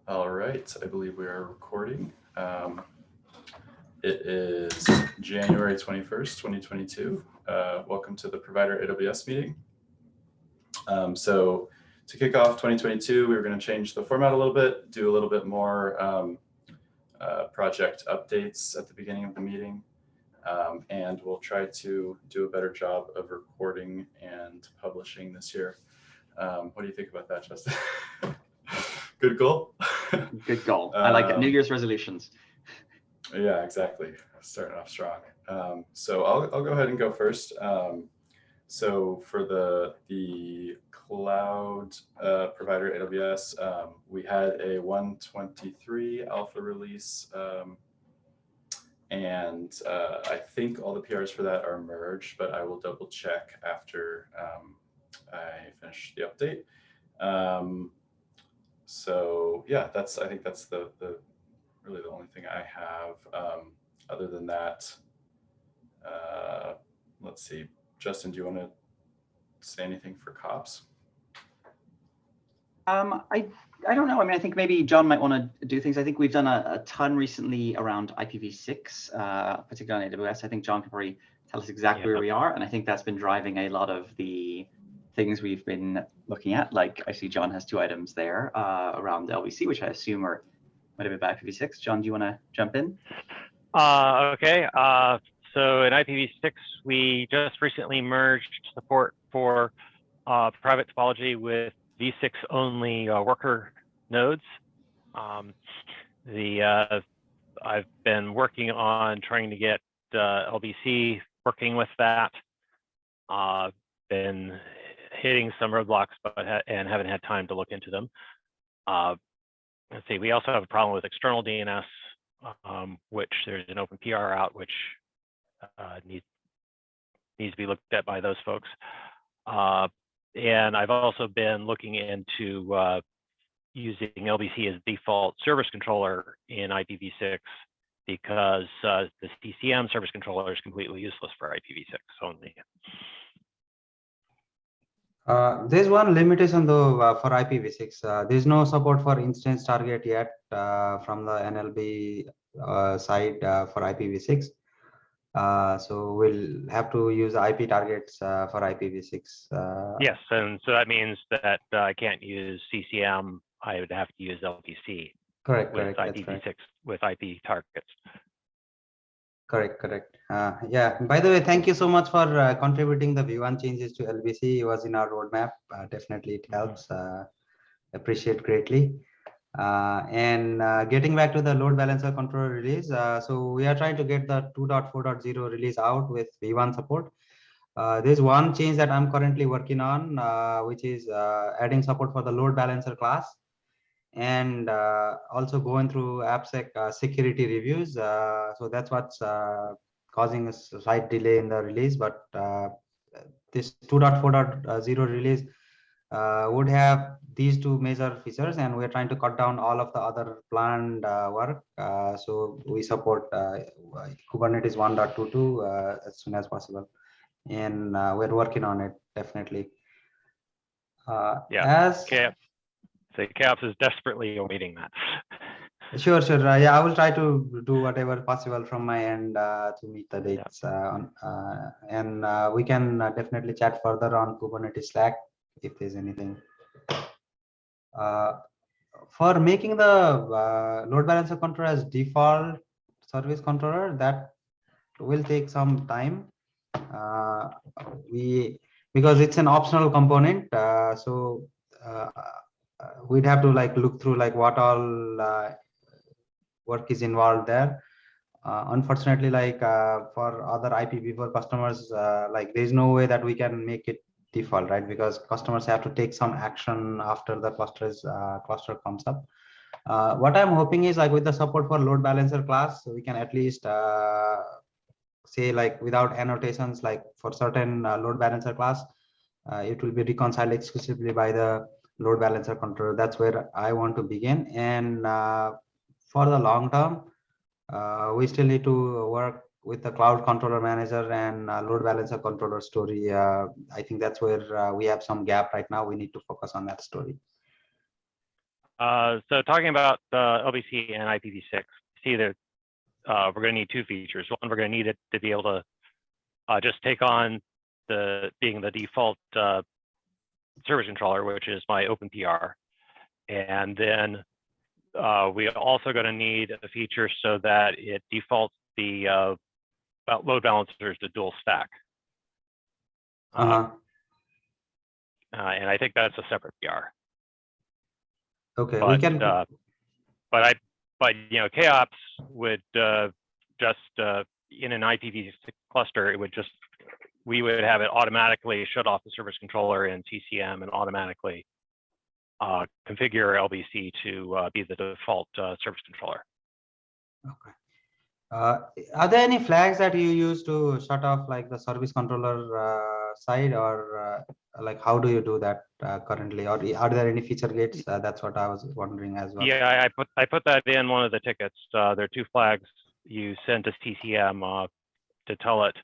All right, I believe we are recording. It is January 21st, 2022. Welcome to the Provider AWS meeting. So to kick off 2022, we were going to change the format a little bit, do a little bit more project updates at the beginning of the meeting. And we'll try to do a better job of recording and publishing this year. What do you think about that, Justin? Good goal. Good goal. I like it. New Year's resolutions. Yeah, exactly. Starting off strong. So I'll go ahead and go first. So for the cloud provider AWS, we had a 123 alpha release, and I think all the PRs for that are merged, but I will double check after I finish the update. So yeah, I think that's the really the only thing I have. Other than that, let's see. Justin, do you want to say anything for kOps? I don't know. I mean, I think maybe John might want to do things. I think we've done a ton recently around IPv6, particularly on AWS. I think John can probably tell us exactly where we are, and I think that's been driving a lot of the things we've been looking at. Like I see John has 2 items there around LVC, which I assume are might have been about IPv6. John, do you want to jump in? Okay. So in IPv6, we just recently merged support for private topology with v6 only worker nodes. I've been working on trying to get LBC working with that. Been hitting some roadblocks, and haven't had time to look into them. Let's see. We also have a problem with external DNS, which there's an open PR out, which needs to be looked at by those folks. And I've also been looking into using LBC as default service controller in IPv6 because the CCM service controller is completely useless for IPv6 only. There's one limitation though for IPv6. There's no support for instance target yet from the NLB side for IPv6. So we'll have to use IP targets for IPv6. Yes, and so that means that I can't use CCM. I would have to use LBC. Correct. With IPv6 with IP targets. Correct. Yeah. By the way, thank you so much for contributing the V1 changes to LBC. It was in our roadmap. Definitely, it helps. Appreciate greatly. And getting back to the load balancer controller release, so we are trying to get the 2.4.0 release out with V1 support. There's one change that I'm currently working on, which is adding support for the load balancer class, and also going through AppSec security reviews. So that's what's causing a slight delay in the release. But this 2.4.0 release would have these 2 major features, and we're trying to cut down all of the other planned work. So we support Kubernetes 1.22 as soon as possible, and we're working on it definitely. Yeah. So kOps is desperately awaiting that. Sure. Yeah, I will try to do whatever possible from my end to meet the dates. And we can definitely chat further on Kubernetes Slack if there's anything. For making the load balancer controller as default service controller, that will take some time. Because it's an optional component, so we'd have to look through what all work is involved there. Unfortunately, for other IPv4 customers, there's no way that we can make it default, right? Because customers have to take some action after the cluster comes up. What I'm hoping is with the support for load balancer class, we can at least say without annotations, for certain load balancer class, it will be reconciled exclusively by the load balancer controller. That's where I want to begin. And for the long term, we still need to work with the cloud controller manager and load balancer controller story. I think that's where we have some gap right now. We need to focus on that story. So talking about LBC and IPv6, see that we're going to need two features. One, we're going to need it to be able to just take on being the default service controller, which is my OpenPR. And then we are also going to need a feature so that it defaults the load balancers to dual stack. And I think that's a separate PR. Okay, But, we can. But you know, kOps would just in an IPv6 cluster, it would just we would have it automatically shut off the service controller in TCM and automatically configure LBC to be the default service controller. Okay. Are there any flags that you use to shut off like the service controller side, or like how do you do that currently, or are there any feature gates? That's what I was wondering as well. Yeah, I put that in one of the tickets. There are two flags you send to TCM to tell it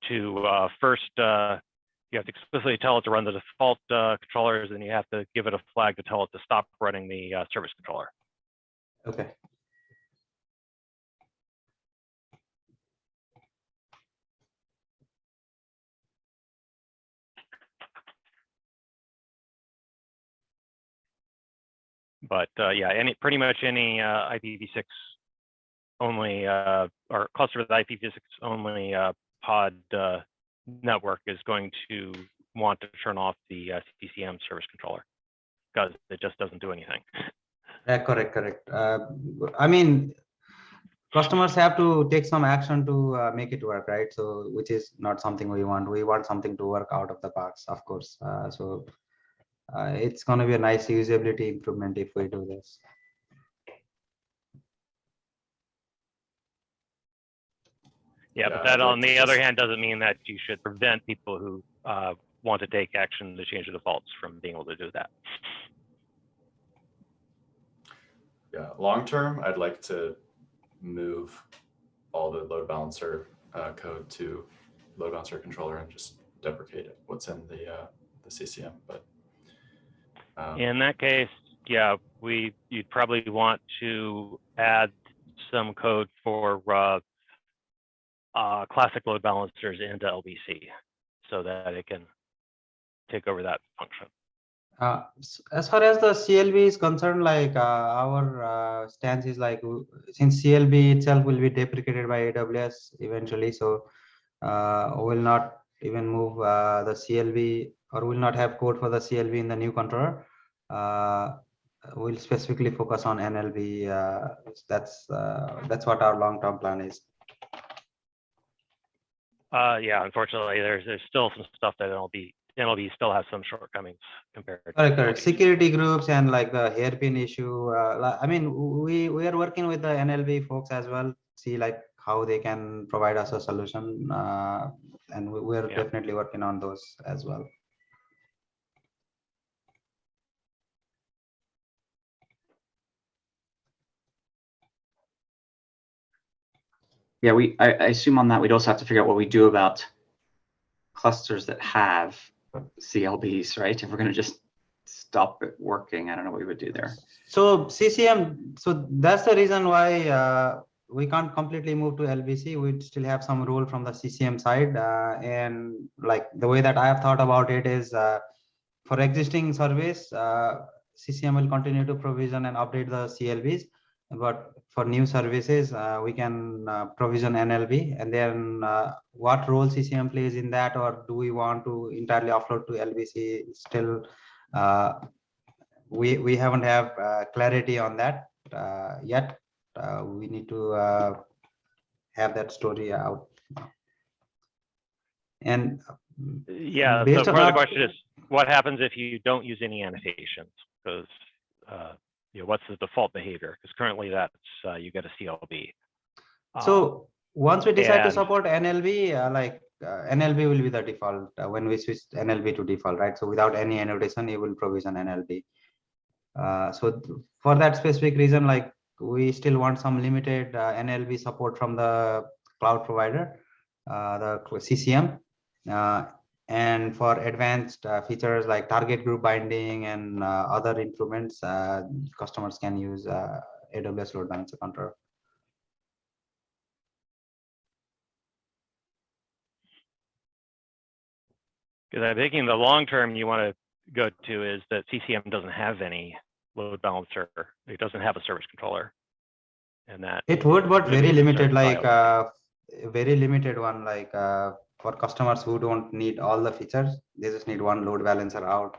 to first. You have to explicitly tell it to run the default controllers, and you have to give it a flag to tell it to stop running the service controller. Okay. But yeah, pretty much any IPv6 only or cluster with IPv6 only pod network is going to want to turn off the TCM service controller because it just doesn't do anything. Yeah, correct. I mean, customers have to take some action to make it work, right? So, which is not something we want. We want something to work out of the box, of course. It's going to be a nice usability improvement if we do this. Yeah, but that on the other hand doesn't mean that you should prevent people who want to take action to change the defaults from being able to do that. Yeah, long term, I'd like to move all the load balancer code to load balancer controller and just deprecate it. What's in the CCM, but in that case, yeah, you'd probably want to add some code for classic load balancers into LBC so that it can take over that function. As far as the CLB is concerned, like our stance is like, since CLB itself will be deprecated by AWS eventually, so we'll not even move the CLB, or will not have code for the CLB in the new controller. We'll specifically focus on NLB. That's what our long-term plan is. Yeah, unfortunately, there's still some stuff that NLB still has some shortcomings compared to correct. Security groups and like the hairpin issue. I mean, we are working with the NLB folks as well, see like how they can provide us a solution, and we're definitely working on those as well. Yeah, I assume on that we'd also have to figure out what we do about clusters that have CLBs, right? If we're going to just stop it working, I don't know what we would do there. So CCM, so that's the reason why we can't completely move to LBC. We still have some role from the CCM side, and like the way that I have thought about it is, for existing service, CCM will continue to provision and update the CLBs, but for new services, we can provision NLB, and then what role CCM plays in that, or do we want to entirely offload to LBC? Still, we haven't have clarity on that yet. We need to have that story out. And yeah, so part of the question is, what happens if you don't use any annotations? Because you know, what's the default behavior? Because currently that's you get a CLB. So once we decide to support NLB, NLB will be the default when we switch NLB to default, right? So without any annotation, it will provision NLB. So for that specific reason, like we still want some limited NLB support from the cloud provider, the CCM. And for advanced features like target group binding and other improvements, customers can use AWS Load Balancer Controller. Because I'm thinking the long term you want to go to is that CCM doesn't have any load balancer. It doesn't have a service controller. And that it would, but very Kubernetes is limited, starting to like very limited one, like for customers who don't need all the features, they just need one load balancer out.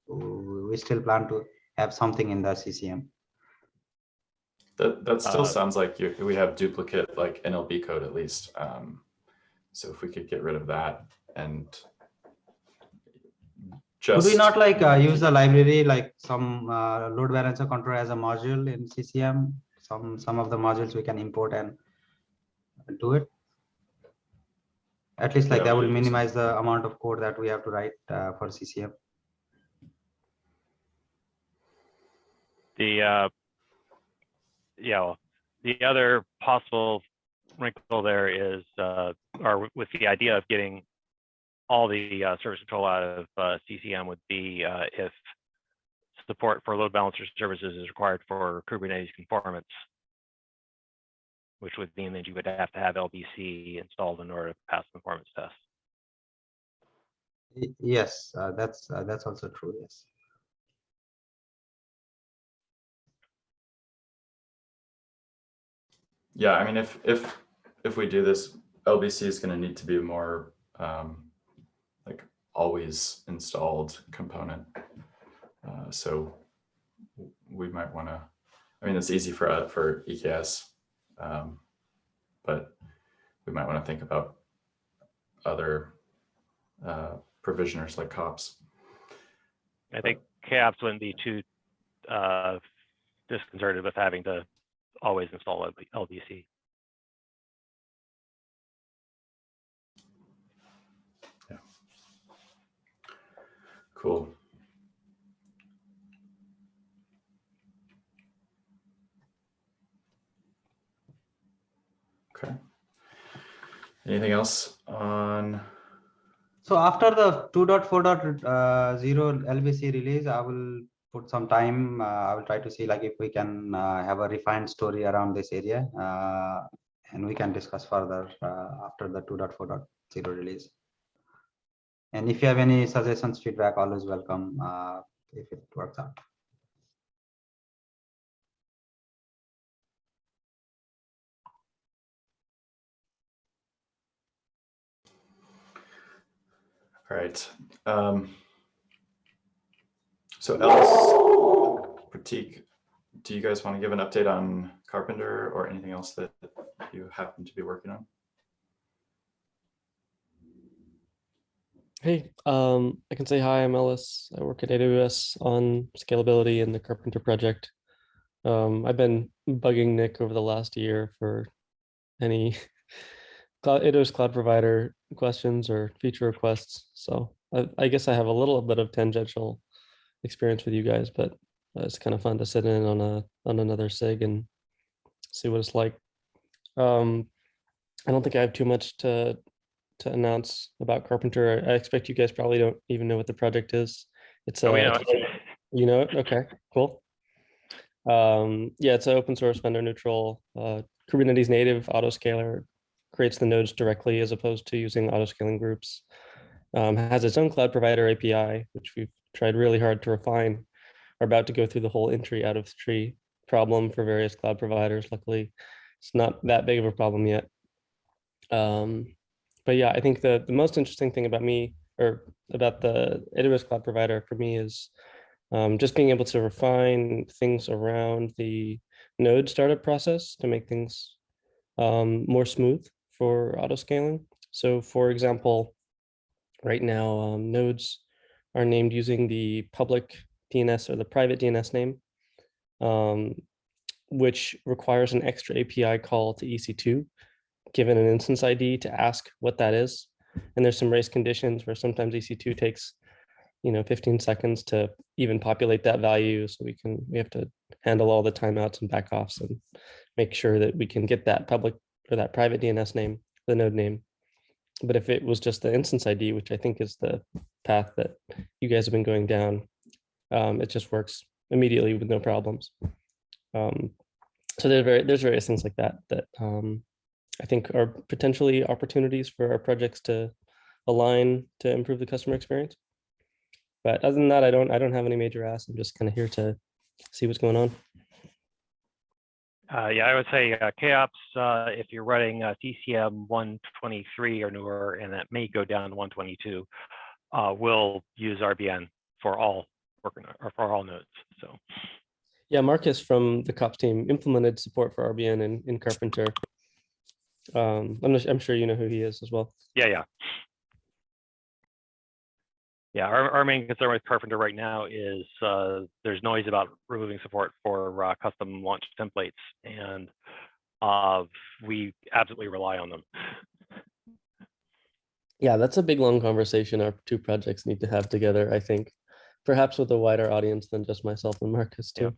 We still plan to have something in the CCM. That still sounds like we have duplicate like NLB code at least. So if we could get rid of that and just could we not like use the library, like some load balancer controller as a module in CCM? Some of the modules we can import and do it. At least like that will minimize the amount of code that we have to write for CCM. the other possible wrinkle there is, or with the idea of getting all the service control out of CCM would be if support for load balancer services is required for Kubernetes conformance, which would mean that you would have to have LBC installed in order to pass the performance test. Yes, that's also true. Yes. Yeah, I mean, if we do this, LBC is going to need to be more like always installed component. So we might want to. I mean, it's easy for EKS, but we might want to think about other provisioners like kOps. I think kOps wouldn't be too disconcerted with having to always install LBC. Yeah. Cool. Okay. Anything else on? So after the 2.4.0 LBC release, I will put some time. I will try to see like if we can have a refined story around this area, and we can discuss further after the 2.4.0 release. And if you have any suggestions, feedback, always welcome if it works out. All right. So else, Pratik, do you guys want to give an update on Karpenter or anything else that you happen to be working on? Hey, I can say hi, I'm Ellis. I work at AWS on scalability in the Karpenter project. I've been bugging Nick over the last year for any AWS Cloud Provider questions or feature requests. So I guess I have a little bit of tangential experience with you guys, but it's kind of fun to sit in on another SIG and see what it's like. I don't think I have too much to announce about Karpenter. I expect you guys probably don't even know what the project is. It's we know it. You know it? Okay, cool. Yeah, it's an open source vendor neutral Kubernetes native autoscaler, creates the nodes directly as opposed to using autoscaling groups. Has its own cloud provider API, which we've tried really hard to refine. We're about to go through the whole entry out of tree problem for various cloud providers. Luckily, it's not that big of a problem yet. But yeah, I think the most interesting thing about me or about the AWS Cloud Provider for me is just being able to refine things around the node startup process to make things more smooth for autoscaling. So for example, right now, nodes are named using the public DNS or the private DNS name, which requires an extra API call to EC2, given an instance ID to ask what that is. And there's some race conditions where sometimes EC2 takes 15 seconds to even populate that value. So we have to handle all the timeouts and backoffs and make sure that we can get that public or that private DNS name, the node name. But if it was just the instance ID, which I think is the path that you guys have been going down, it just works immediately with no problems. So there's various things like that I think are potentially opportunities for our projects to align to improve the customer experience. But other than that, I don't have any major asks. I'm just kind of here to see what's going on. Yeah, I would say kOps, if you're running TCM 123 or newer, and that may go down to 122, will use RBN for all nodes. So. Yeah, Marcus from the kOps team implemented support for RBN in Karpenter. I'm sure you know who he is as well. Yeah. Yeah, our main concern with Karpenter right now is there's noise about removing support for custom launch templates, and we absolutely rely on them. Yeah, that's a big, long conversation our two projects need to have together, I think, perhaps with a wider audience than just myself and Marcus too. Yeah.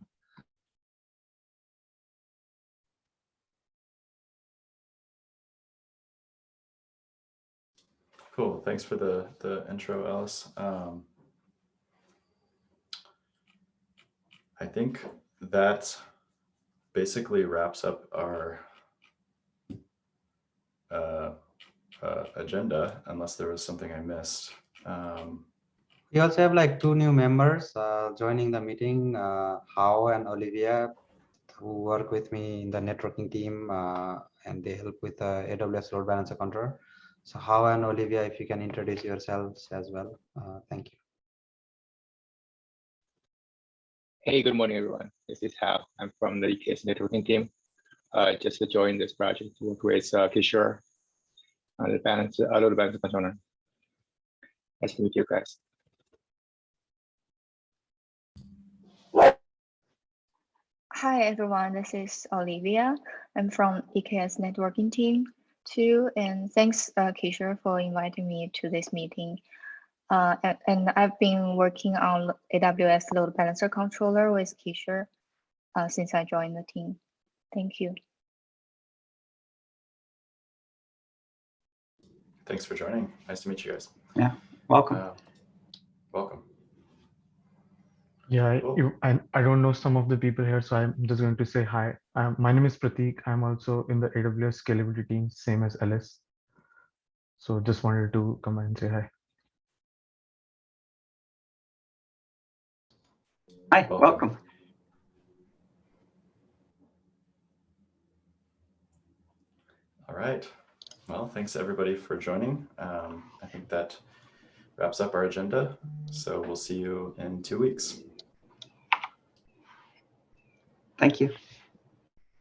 Cool. Thanks for the intro, Alice. I think that basically wraps up our agenda, unless there was something I missed. We also have like 2 new members joining the meeting, Hao and Olivia, who work with me in the networking team, and they help with the AWS Load Balancer Controller. So Hao and Olivia, if you can introduce yourselves as well. Thank you. Hey, good morning, everyone. This is Hao. I'm from the EKS networking team. Just to join this project to work with Kishore on the Load Balancer Controller. Nice to meet you guys. Hi, everyone. This is Olivia. I'm from EKS networking team too. And thanks, Kishore, for inviting me to this meeting. And I've been working on AWS Load Balancer Controller with Kishore since I joined the team. Thank you. Thanks for joining. Nice to meet you guys. Yeah, welcome. Welcome. Yeah, Cool. I don't know some of the people here, so I'm just going to say hi. My name is Prateek. I'm also in the AWS scalability team, same as Alice. So just wanted to come and say hi. Hi, welcome. All right. Well, thanks everybody for joining. I think that wraps up our agenda. So we'll see you in 2 weeks. Thank you.